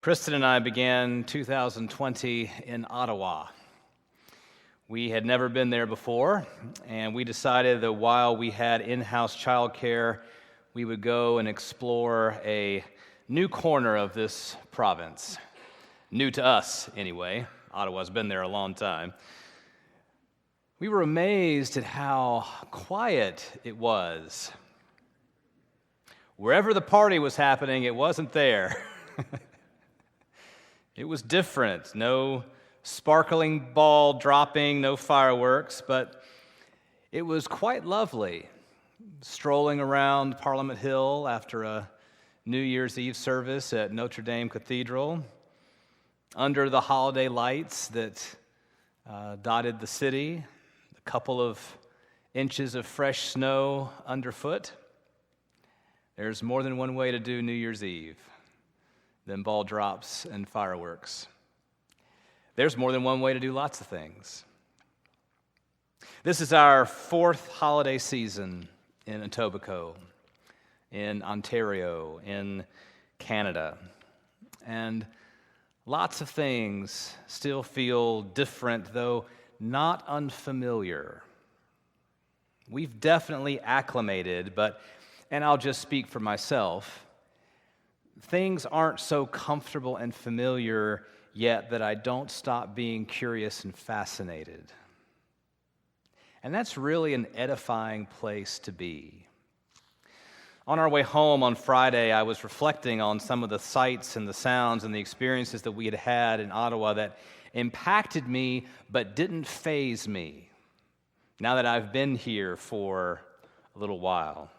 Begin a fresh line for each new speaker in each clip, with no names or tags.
Kristen and I began 2020 in Ottawa. We had never been there before, and we decided that while we had in-house childcare, we would go and explore a new corner of this province. New to us, anyway. Ottawa's been there a long time. We were amazed at how quiet it was. Wherever the party was happening, it wasn't there. It was different. No sparkling ball dropping, no fireworks, but it was quite lovely. Strolling around Parliament Hill after a New Year's Eve service at Notre Dame Cathedral, under the holiday lights that dotted the city, a couple of inches of fresh snow underfoot. There's more than one way to do New Year's Eve than ball drops and fireworks. There's more than one way to do lots of things. This is our fourth holiday season in Etobicoke, in Ontario, in Canada. And lots of things still feel different, though not unfamiliar. We've definitely acclimated, and I'll just speak for myself, things aren't so comfortable and familiar yet that I don't stop being curious and fascinated. And that's really an edifying place to be. On our way home on Friday, I was reflecting on some of the sights and the sounds and the experiences that we had had in Ottawa that impacted me but didn't faze me now that I've been here for a little while.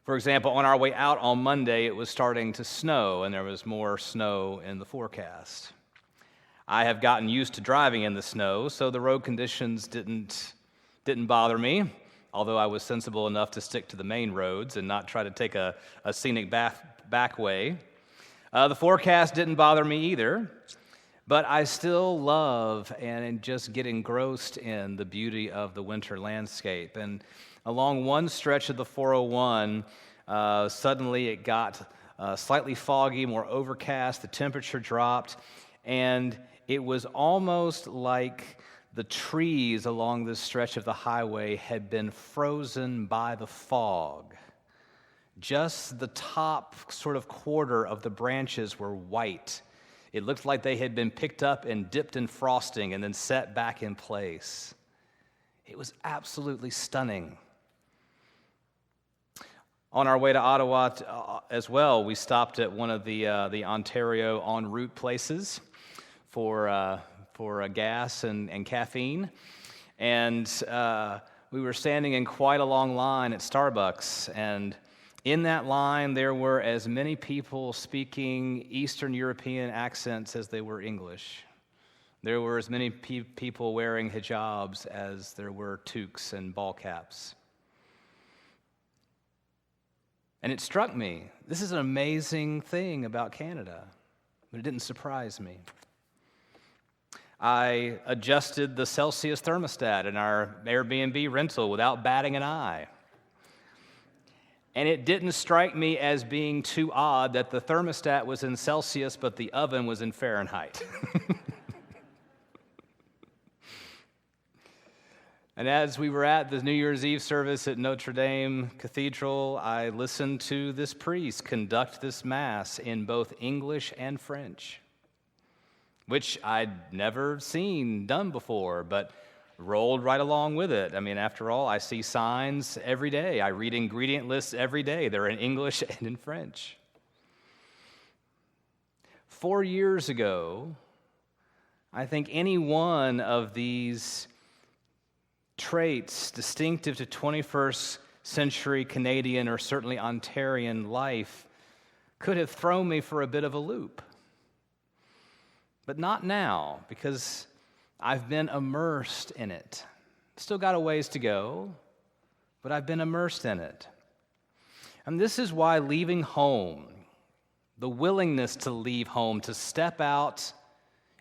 For example, on our way out on Monday, it was starting to snow, and there was more snow in the forecast. I have gotten used to driving in the snow, so the road conditions didn't bother me, although I was sensible enough to stick to the main roads and not try to take a scenic back way. The forecast didn't bother me either, but I still love and just get engrossed in the beauty of the winter landscape. And along one stretch of the 401, suddenly it got slightly foggy, more overcast, the temperature dropped, and it was almost like the trees along this stretch of the highway had been frozen by the fog. Just the top sort of quarter of the branches were white. It looked like they had been picked up and dipped in frosting and then set back in place. It was absolutely stunning. On our way to Ottawa as well, we stopped at one of the Ontario en route places for gas and caffeine, and we were standing in quite a long line at Starbucks, and in that line there were as many people speaking Eastern European accents as they were English. There were as many people wearing hijabs as there were toques and ball caps. And it struck me, this is an amazing thing about Canada, but it didn't surprise me. I adjusted the Celsius thermostat in our Airbnb rental without batting an eye. And it didn't strike me as being too odd that the thermostat was in Celsius, but the oven was in Fahrenheit. And as we were at the New Year's Eve service at Notre Dame Cathedral, I listened to this priest conduct this Mass in both English and French, which I'd never seen done before, but rolled right along with it. I mean, after all, I see signs every day. I read ingredient lists every day. They're in English and in French. 4 years ago, I think any one of these traits distinctive to 21st century Canadian or certainly Ontarian life could have thrown me for a bit of a loop. But not now, because I've been immersed in it. Still got a ways to go, but I've been immersed in it. And this is why leaving home, the willingness to leave home, to step out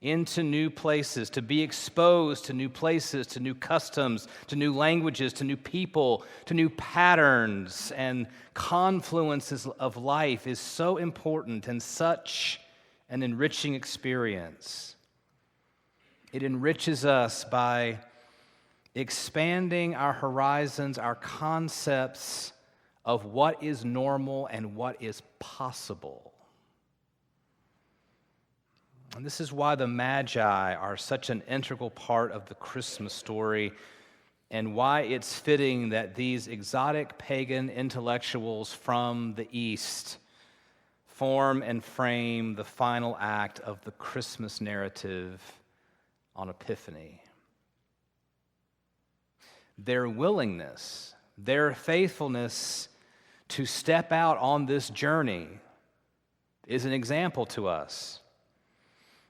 into new places, to be exposed to new places, to new customs, to new languages, to new people, to new patterns and confluences of life is so important and such an enriching experience. It enriches us by expanding our horizons, our concepts of what is normal and what is possible. And this is why the Magi are such an integral part of the Christmas story, and why it's fitting that these exotic pagan intellectuals from the East form and frame the final act of the Christmas narrative on Epiphany. Their willingness, their faithfulness to step out on this journey is an example to us.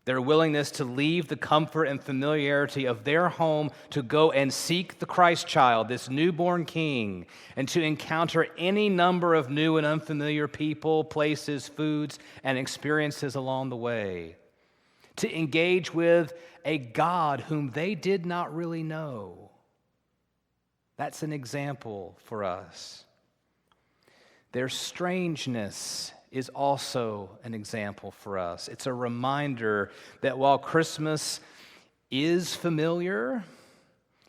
Their willingness to leave the comfort and familiarity of their home to go and seek the Christ child, this newborn king, and to encounter any number of new and unfamiliar people, places, foods, and experiences along the way. To engage with a God whom they did not really know. That's an example for us. Their strangeness is also an example for us. It's a reminder that while Christmas is familiar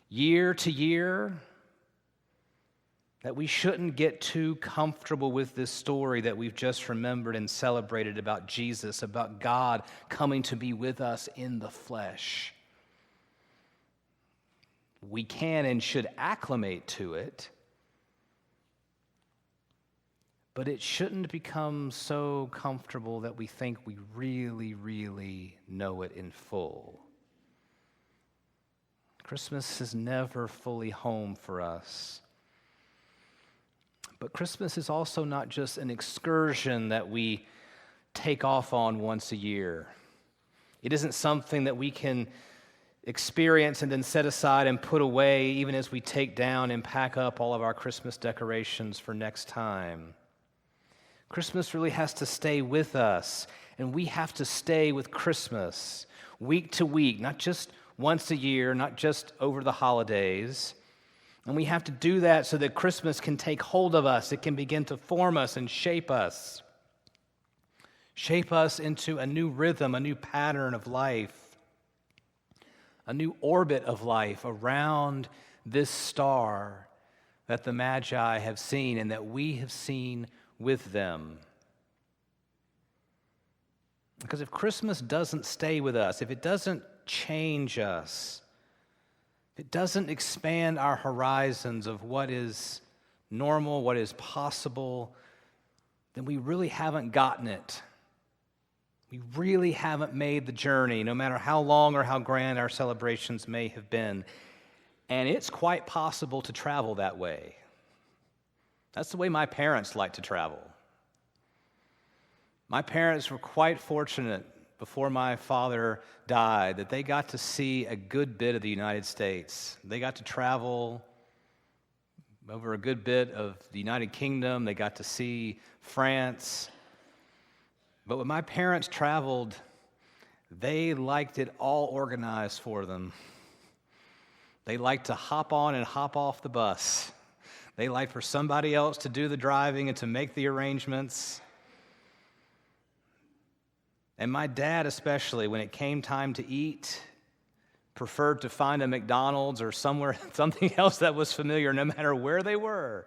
year to year, that we shouldn't get too comfortable with this story that we've just remembered and celebrated about Jesus, about God coming to be with us in the flesh. We can and should acclimate to it, but it shouldn't become so comfortable that we think we really, really know it in full. Christmas is never fully home for us. But Christmas is also not just an excursion that we take off on once a year. It isn't something that we can experience and then set aside and put away even as we take down and pack up all of our Christmas decorations for next time. Christmas really has to stay with us, and we have to stay with Christmas week to week, not just once a year, not just over the holidays. And we have to do that so that Christmas can take hold of us. It can begin to form us and shape us into a new rhythm, a new pattern of life, a new orbit of life around this star that the Magi have seen and that we have seen with them. Because if Christmas doesn't stay with us, if it doesn't change us, if it doesn't expand our horizons of what is normal, what is possible, then we really haven't gotten it. We really haven't made the journey, no matter how long or how grand our celebrations may have been. And it's quite possible to travel that way. That's the way my parents like to travel. My parents were quite fortunate before my father died that they got to see a good bit of the United States. They got to travel over a good bit of the United Kingdom. They got to see France. But when my parents traveled, they liked it all organized for them. They liked to hop on and hop off the bus. They liked for somebody else to do the driving and to make the arrangements. And my dad especially, when it came time to eat, preferred to find a McDonald's or something else that was familiar, no matter where they were.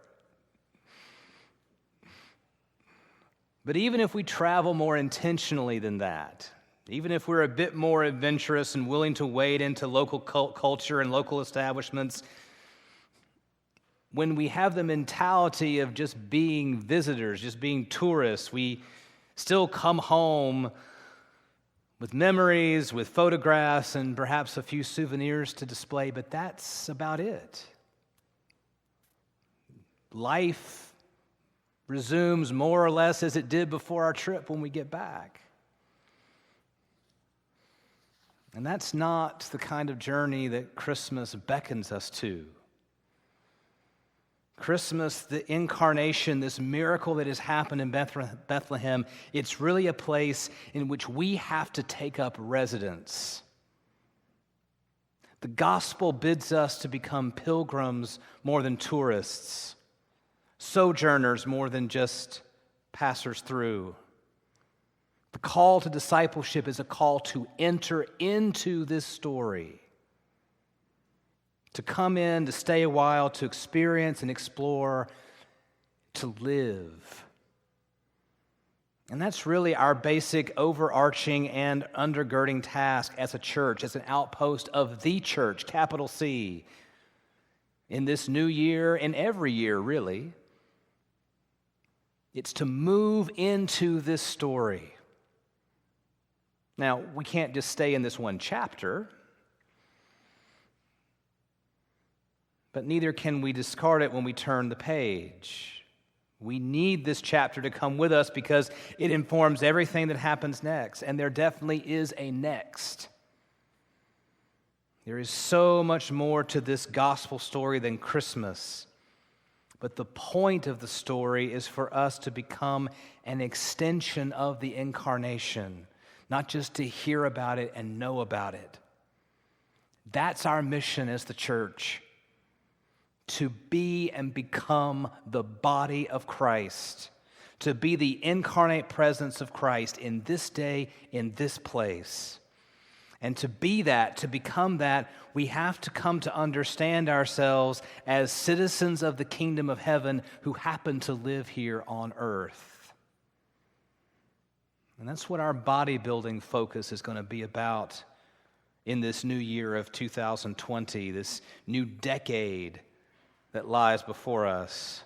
But even if we travel more intentionally than that, even if we're a bit more adventurous and willing to wade into local culture and local establishments, when we have the mentality of just being visitors, just being tourists, we still come home with memories, with photographs, and perhaps a few souvenirs to display, but that's about it. Life resumes more or less as it did before our trip when we get back. And that's not the kind of journey that Christmas beckons us to. Christmas, the incarnation, this miracle that has happened in Bethlehem, it's really a place in which we have to take up residence. The gospel bids us to become pilgrims more than tourists, sojourners more than just passers through. The call to discipleship is a call to enter into this story, to come in, to stay a while, to experience and explore, to live. And that's really our basic overarching and undergirding task as a church, as an outpost of the church, capital C, in this new year and every year, really. It's to move into this story. Now, we can't just stay in this one chapter, but neither can we discard it when we turn the page. We need this chapter to come with us because it informs everything that happens next, and there definitely is a next. There is so much more to this gospel story than Christmas, but the point of the story is for us to become an extension of the incarnation, not just to hear about it and know about it. That's our mission as the church. To be and become the body of Christ, to be the incarnate presence of Christ in this day, in this place. And to be that, to become that, we have to come to understand ourselves as citizens of the kingdom of heaven who happen to live here on earth. And that's what our bodybuilding focus is going to be about in this new year of 2020, this new decade that lies before us.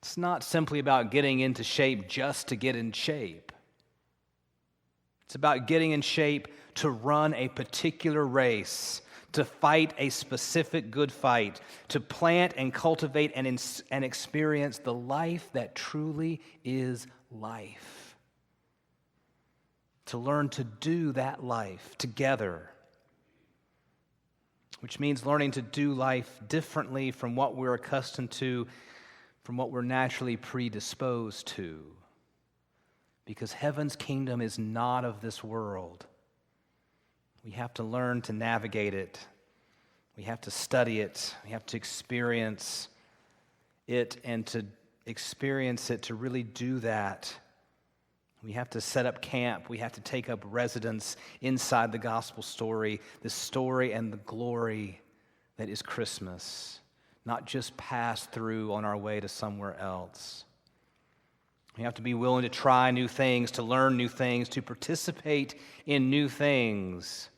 It's not simply about getting into shape just to get in shape. It's about getting in shape to run a particular race, to fight a specific good fight, to plant and cultivate and experience the life that truly is life. To learn to do that life together, which means learning to do life differently from what we're accustomed to, from what we're naturally predisposed to. Because heaven's kingdom is not of this world. We have to learn to navigate it. We have to study it. We have to experience it, and to experience it, to really do that, we have to set up camp. We have to take up residence inside the gospel story, the story and the glory that is Christmas, not just pass through on our way to somewhere else. We have to be willing to try new things, to learn new things, to participate in new things,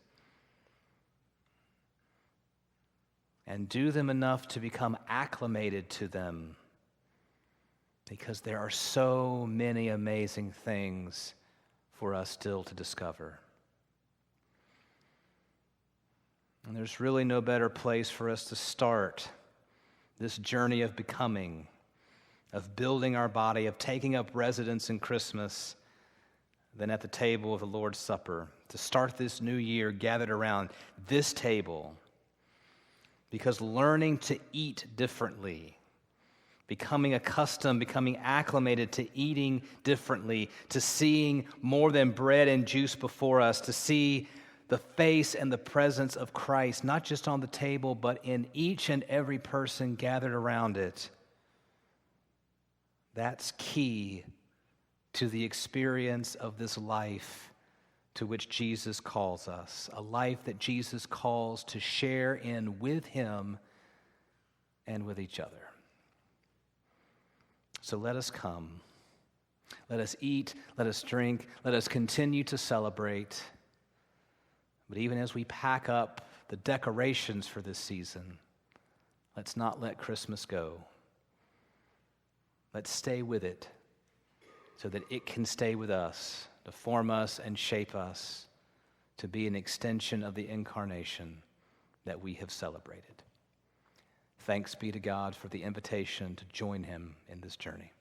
and do them enough to become acclimated to them. Because there are so many amazing things for us still to discover. And there's really no better place for us to start this journey of becoming, of building our body, of taking up residence in Christmas, than at the table of the Lord's Supper. To start this new year gathered around this table. Because learning to eat differently, becoming accustomed, becoming acclimated to eating differently, to seeing more than bread and juice before us, to see the face and the presence of Christ, not just on the table, but in each and every person gathered around it. That's key to the experience of this life to which Jesus calls us, a life that Jesus calls to share in with Him and with each other. So let us come. Let us eat, let us drink, let us continue to celebrate. But even as we pack up the decorations for this season, let's not let Christmas go. Let's stay with it so that it can stay with us, to form us and shape us, to be an extension of the incarnation that we have celebrated. Thanks be to God for the invitation to join Him in this journey.